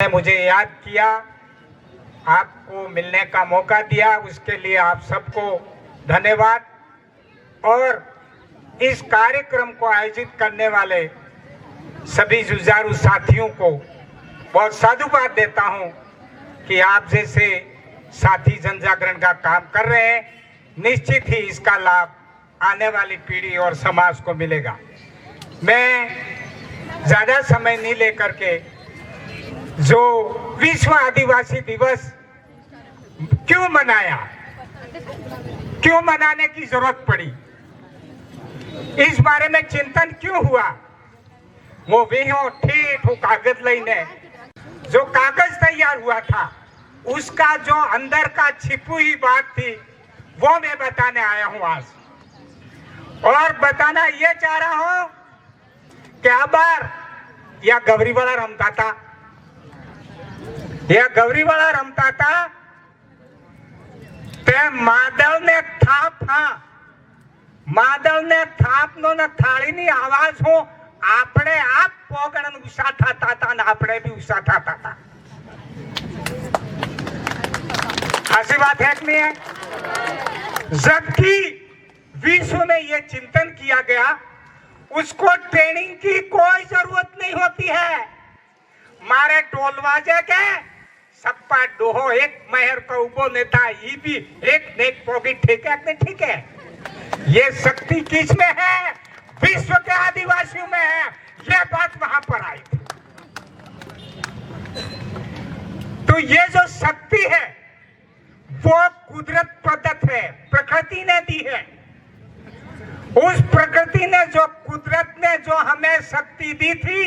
मुझे याद किया, आपको मिलने का मौका दिया, उसके लिए आप सबको धन्यवाद। और इस कार्यक्रम को आयोजित करने वाले सभी जुझारू साथियों को बहुत साधुवाद देता हूं कि आप जैसे साथी जन जागरण का काम कर रहे हैं। निश्चित ही इसका लाभ आने वाली पीढ़ी और समाज को मिलेगा। मैं ज़्यादा समय नहीं लेकर के जो विश्व आदिवासी दिवस क्यों मनाया, क्यों मनाने की जरूरत पड़ी, इस बारे में चिंतन क्यों हुआ, वो ठेठ कागज लेने जो कागज तैयार हुआ था उसका जो अंदर का छिपी हुई बात थी वो मैं बताने आया हूं आज। और बताना ये चाह रहा हूं कि अबार या गवरी वाला रमता था, यह गौरी वाला रमता था ते मादल ने थाप, मादल ने थाप नो न थाली नी आवाज हो आपने आप पोगणन उषा थाता था न आपने भी उषा थाता था। ऐसी बात है कि नहीं है? जबकि विश्व में यह चिंतन किया गया, उसको ट्रेनिंग की कोई जरूरत नहीं होती है। मारे टोलवाजे के सप्पा डोहो एक मेहर को उबो नेता ये भी एक नेक पोगी ठीक है कि ठीक है? ये शक्ति किस में है? विश्व के आदिवासियों में है। ये बात वहां पर आई थी। तो ये जो शक्ति है वो कुदरत प्रदत्त है, प्रकृति ने दी है। उस प्रकृति ने जो कुदरत ने जो हमें शक्ति दी थी,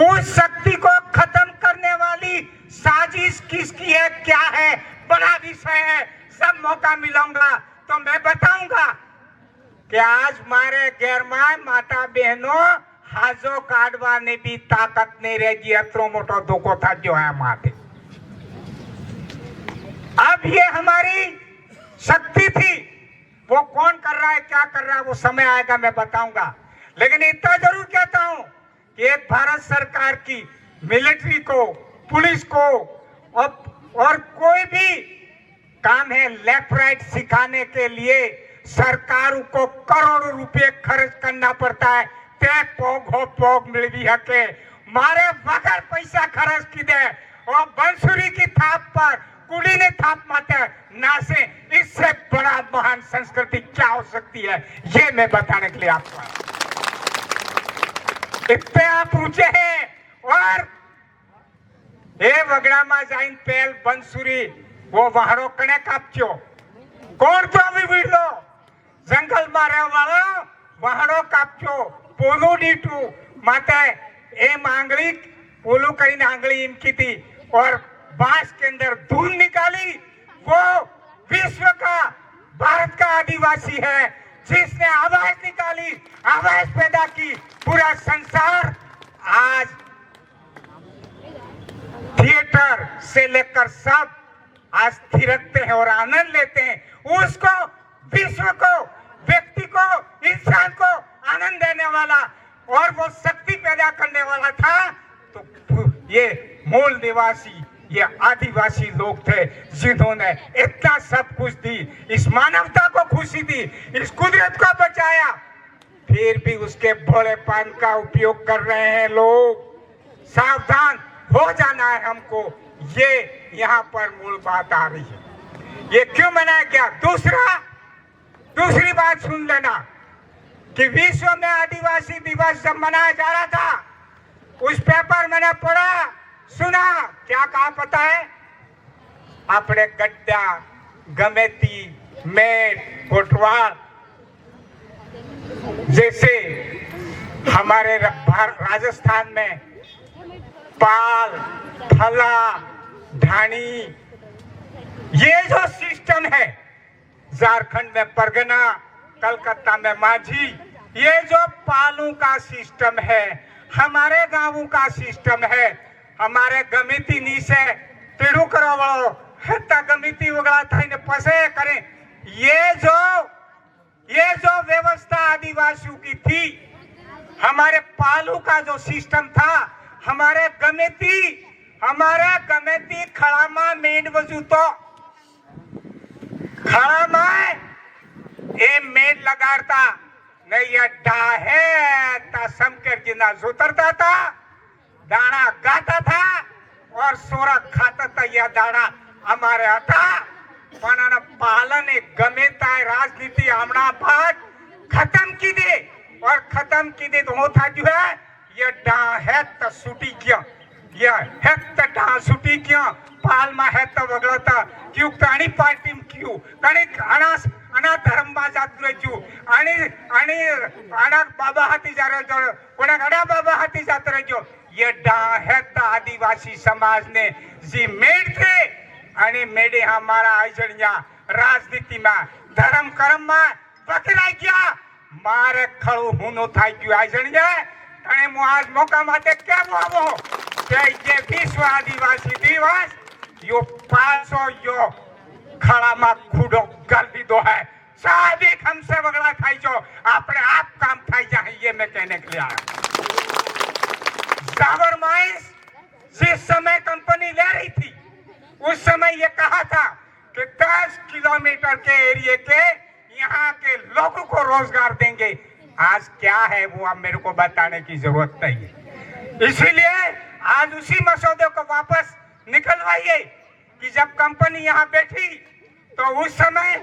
उस शक्ति को खत्म करने वाली साजिश किसकी है, क्या है, बड़ा विषय है। सब मौका मिलूंगा तो मैं बताऊंगा कि आज मारे गैरमाय माता बहनों हाजो काटवाने भी ताकत नहीं रहेगी। अत्रो मोटो धोखो था जो है माते। अब ये हमारी शक्ति थी, वो कौन कर रहा है, क्या कर रहा है, वो समय आएगा मैं बताऊंगा। लेकिन इतना जरूर कहता हूं कि एक भारत सरकार की मिलिट्री को, पुलिस को और कोई भी काम है लेफ्ट राइट सिखाने के लिए सरकार को करोड़ों रुपए खर्च करना पड़ता है। ते पोग हो पोग मिल भी हके मारे बगैर पैसा खर्च की दे और बंसुरी की थाप पर कुड़ी ने थाप माते नासे। इससे बड़ा महान संस्कृति क्या हो सकती है, ये मैं बताने के लिए आपको इतने आप ऊंचे हैं। और ये वगड़ा मा जाइन पेल बंसुरी वो वहारो कने काप्यो कौन तो अभी वीडलो जंगल मारे वाला वहारो काप्यो पोलो डीटू माते ए मांगली पोलो करीने आंगली इनकी थी और बांस के अंदर धूल निकाली। वो विश्व का, भारत का आदिवासी है जिसने आवाज निकाली, आवाज पैदा की। पूरा संसार आज थिएटर से लेकर सब आज थिरकते हैं और आनंद लेते हैं। उसको, विश्व को, व्यक्ति को, इंसान को आनंद देने वाला और वो शक्ति पैदा करने वाला था। तो ये मूल निवासी, ये आदिवासी लोग थे जिन्होंने इतना सब कुछ दी, इस मानवता को खुशी दी, इस कुदरत को बचाया। फिर भी उसके भोलेपन का उपयोग कर रहे हैं लोग। सावधान हो जाना है हमको। ये यहाँ पर मूल बात आ रही है। ये क्यों मनाया गया? दूसरी बात सुन लेना कि विश्व में आदिवासी दिवस जब मनाया जा रहा था, उस पेपर मैंने पढ़ा, सुना, क्या कहा पता है? अपने गड्ढा, गमेती, मेट, कोटवाल जैसे हमारे राजस्थान में पाल, फला, ढाणी, ये जो सिस्टम है, झारखंड में परगना, कलकत्ता में माझी, ये जो पालू का सिस्टम है, हमारे गांवों का सिस्टम है। हमारे गमिती नीचे पेड़ू करो वालो हत्ता गमिती वगड़ा था इन्हें पसे करें। ये जो व्यवस्था आदिवासियों की थी, हमारे पालू का जो सिस्टम था, हमारे गमिती हमारे गमेती खड़ामा मेड वजू तो खड़ामा ए मेड लगाता नहीं, ये डाहे ता समकर जिना उतरता था, दाना गाता था और सोरा खाता था। यह दाना हमारे आता पण पालन गमेता राजनीति हमना बात खत्म की दे, और खत्म की दे तो होता जो है ये है तो सुटी क्यों, ये है तो डा सुटी क्यों, पाल में है तो वगड़ा था क्यों, कणी पार्टी में क्यों, कणी अनास अना धर्म बाजात क्यों, आणि आणि अना बाबा हाथी जा रहे जो, कोणा अना बाबा हाथी जात रहे जो, ये डा है तो आदिवासी समाज ने जी मेड थे, आणि मेडे हमारा आइजनिया राजनीति में धर्म कर्म में पकड़ाई क्या, मारे खड़ो हुनो था क्यों आइजनिया, कणे मु आज मौका माते क्या बोलो कि ये विश्व आदिवासी दिवस यो 500 यो खड़ा मा खुडो कर दी दो है, साबिक हमसे बगड़ा खाई जो अपने आप काम खाई जाए, ये मैं कहने के लिए आया। जावर माइंस जिस समय कंपनी ले रही थी उस समय ये कहा था कि 10 किलोमीटर के एरिया के यहाँ के लोगों को रोजगार देंगे। आज क्या है वो अब मेरे को बताने की जरूरत नहीं है, इसीलिए आज उसी मसौदे को वापस निकलवाइए कि जब कंपनी यहाँ बैठी तो उस समय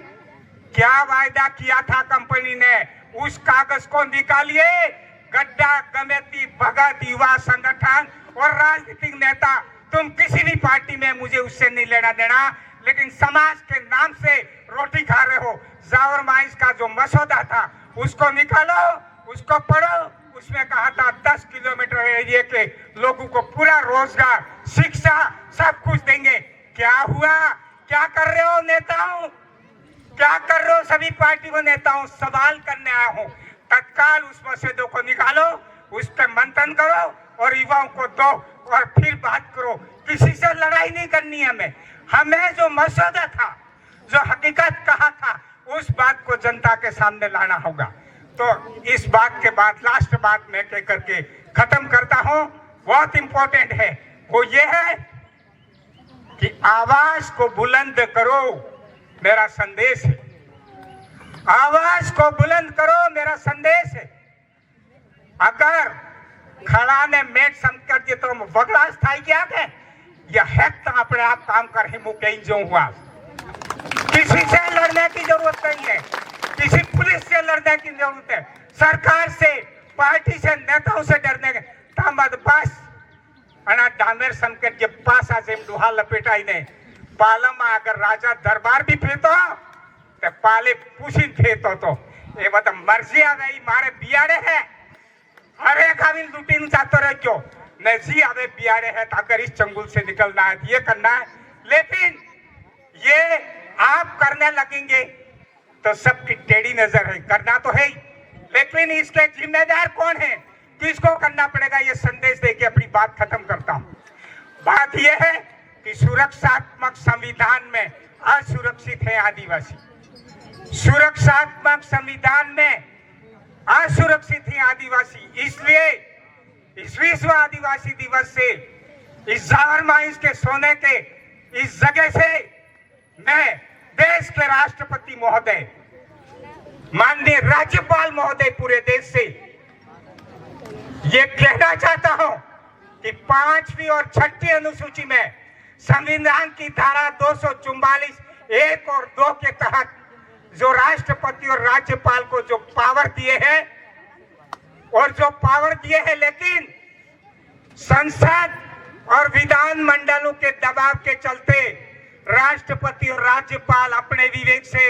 क्या वायदा किया था कंपनी ने, उस कागज को निकालिए। गड्ढा गमेती भगत युवा संगठन और राजनीतिक नेता, तुम किसी भी पार्टी में, मुझे उससे नहीं लेना देना, लेकिन समाज के नाम से रोटी खा रहे हो। जावर माइंस का जो मसौदा था उसको निकालो, उसको पढ़ो, उसमें कहा था 10 किलोमीटर एरिया के लोगों को पूरा रोजगार, शिक्षा सब कुछ देंगे। क्या हुआ, क्या कर रहे हो नेताओं, क्या कर रहे हो सभी पार्टियों नेताओं, सवाल करने आया हूं। तत्काल उस मसौदे को निकालो, उस पर मंथन करो और युवाओं को दो और फिर बात करो। किसी से लड़ाई नहीं करनी हमें, हमें जो मसौदा था, जो हकीकत कहा था, उस बात को जनता के सामने लाना होगा। तो इस बात के बाद लास्ट बात मैं कह करके खत्म करता हूं, बहुत इंपॉर्टेंट है, वो ये है कि आवाज को बुलंद करो, मेरा संदेश है। आवाज को बुलंद करो, मेरा संदेश है। अगर खड़ा ने मेट समकर जे तो वगड़ास थाई क्या है, यह हैक तो अपने आप काम कर ही मुके जो हुआ। किसी से लड़ने की जरूरत नहीं है, किसी पुलिस से लड़ने की जरूरत है, सरकार से, पार्टी से, नेताओं से डरने के तामद बस अना डामेर संकेत के पास आज डुहा लपेटाई ने पालम अगर राजा दरबार भी फेतो तो पाले पूछी फेतो तो ये बता मर्जी आ गई मारे बियाड़े है, अरे काबिल लुटीन जातो रहे क्यों न जी आवे बियाड़े है, अगर इस चंगुल से निकलना है ये करना है, लेकिन ये आप करने लगेंगे तो सबकी टेढ़ी नजर है, करना तो है ही, लेकिन इसके जिम्मेदार कौन है, किसको करना पड़ेगा, ये संदेश देके अपनी बात खत्म करता हूं। बात यह है कि सुरक्षात्मक संविधान में असुरक्षित है आदिवासी, सुरक्षात्मक संविधान में असुरक्षित है आदिवासी, इसलिए इस विश्व आदिवासी दिवस से, इस जावर माइंस के सोने के इस जगह से मैं देश के राष्ट्रपति महोदय, माननीय राज्यपाल महोदय, पूरे देश से ये कहना चाहता हूं कि 5वीं और 6वीं अनुसूची में संविधान की धारा 244 1 और 2 के तहत जो राष्ट्रपति और राज्यपाल को जो पावर दिए हैं और जो पावर दिए हैं, लेकिन संसद और विधान मंडलों के दबाव के चलते राष्ट्रपति और राज्यपाल अपने विवेक से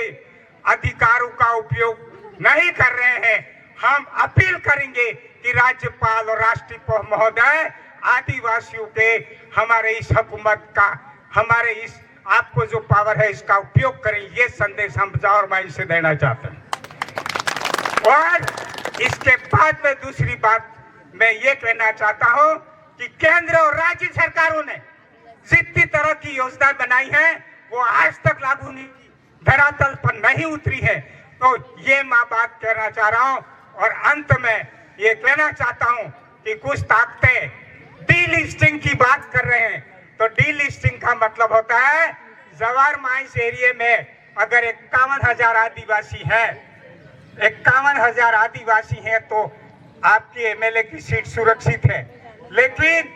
अधिकारों का उपयोग नहीं कर रहे हैं। हम अपील करेंगे कि राज्यपाल और राष्ट्रपति महोदय आदिवासियों के हमारे इस हुकूमत का, हमारे इस आपको जो पावर है इसका उपयोग करें, ये संदेश हम जावर माइंस से देना चाहते हैं। और इसके बाद में दूसरी बात मैं ये कहना चाहता हूं कि केंद्र और राज्य सरकारों ने जितनी तरह की योजना बनाई है वो आज तक लागू नहीं की, धरातल पर नहीं उतरी है। तो ये मैं बात कहना चाह रहा हूं और अंत में ये कहना चाहता हूं कि कुछ ताकतें डीलिस्टिंग की बात कर रहे हैं, डी लिस्टिंग का मतलब होता है जवार माइंस एरिया में अगर 51,000 आदिवासी है, 51,000 आदिवासी हैं तो आपकी एमएलए की सीट सुरक्षित है। लेकिन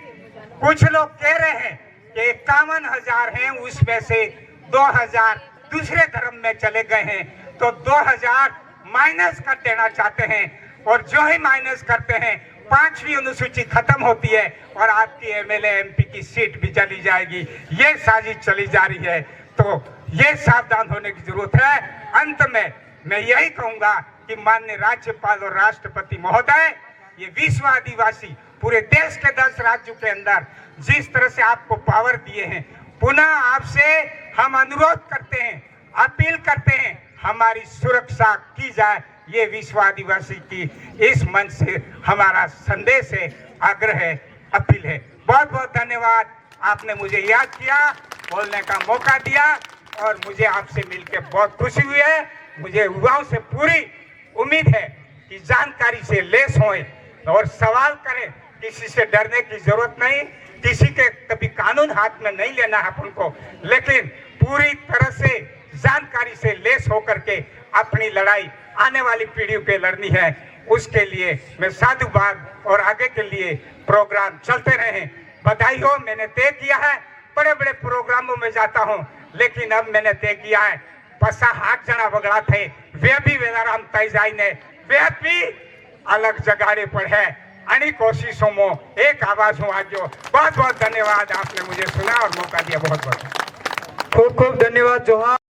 कुछ लोग कह रहे हैं कि 51,000 हैं, उसमें से 2,000 दूसरे धर्म में चले गए हैं, तो 2,000 माइनस कर देना चाहते हैं। और जो ही माइनस करते हैं 5वीं अनुसूची खत्म होती है और आपकी एमएलए एमपी की सीट भी चली जाएगी। ये साजिश चली जा रही है, तो ये सावधान होने की जरूरत है। अंत में मैं यही कहूंगा कि माननीय राज्यपाल और राष्ट्रपति महोदय, ये विश्व आदिवासी पूरे देश के 10 राज्यों के अंदर जिस तरह से आपको पावर दिए हैं, पुनः आपसे हम अनुरोध करते हैं, अपील करते हैं, हमारी सुरक्षा की जाए। ये विश्व आदिवासी की इस मंच से हमारा संदेश है, आग्रह है, अपील है। बहुत बहुत धन्यवाद, आपने मुझे याद किया, बोलने का मौका दिया और मुझे आपसे मिलकर बहुत खुशी हुई है। मुझे युवाओं से पूरी उम्मीद है कि जानकारी से लेस हों और सवाल करें, किसी से डरने की जरूरत नहीं, किसी के कभी कानून हाथ में नहीं लेना है अपन को, लेकिन पूरी तरह से जानकारी से लेस होकर के अपनी लड़ाई आने वाली पीढ़ियों के लड़नी है। उसके लिए मैं साधुवाद और आगे के लिए प्रोग्राम चलते रहे। बधाई हो, मैंने तय किया है, बड़े बड़े प्रोग्रामों में जाता हूं, लेकिन अब मैंने तय किया है, पसा 8 जना बगड़ा थे, वे भी वेदाराम तैजाई ने वे भी अलग जगाड़े पर है। अनी कोशिशों में एक आवाज हूँ आज। बहुत बहुत धन्यवाद, आपने मुझे सुना और मौका दिया। बहुत बहुत खूब खूब धन्यवाद। जोहार।